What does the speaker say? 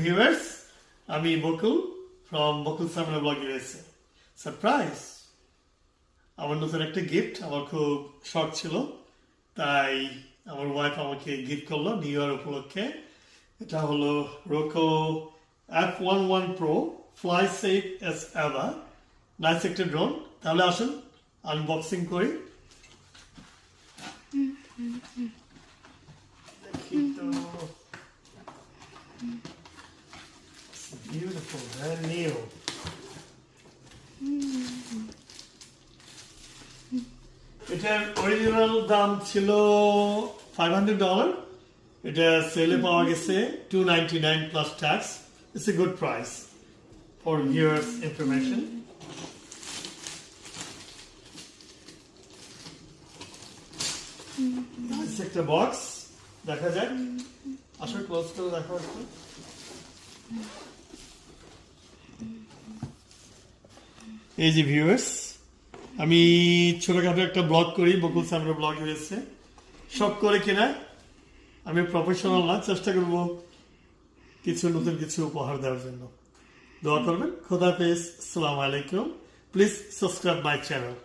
Viewers, আমি Bakul from Bakul Samra blog USA. Surprise, আমার নতুন একটা গিফট। আমার খুব শখ ছিল, তাই আমার ওয়াইফ আমাকে গিফট করলো নিউ ইয়ার উপলক্ষে। এটা হলো রোকো F11 Pro fly safe S ever, nice একটা ড্রোন। তাহলে আসুন আনবক্সিং করি। দেখি তো, beautiful, brand new. এটার অরিজিনাল দাম ছিল $500। এটা সেলে পাওয়া গেছে $299 plus tax. It's a good price for viewers information. Nice একটা বক্স, দেখা যাক। আসলে ক্লোজ করে দেখা যাচ্ছে। এই যে ভিউয়ার্স, আমি ছোটখাটো একটা ব্লগ করি, বকুল সামরা ব্লগ হয়েছে। শখ করে কিনা, আমি প্রফেশনাল না, চেষ্টা করব কিছু নতুন কিছু উপহার দেওয়ার জন্য। দোয়া করবেন। খোদা হাফেজ, আসসালামু আলাইকুম। Please subscribe my channel.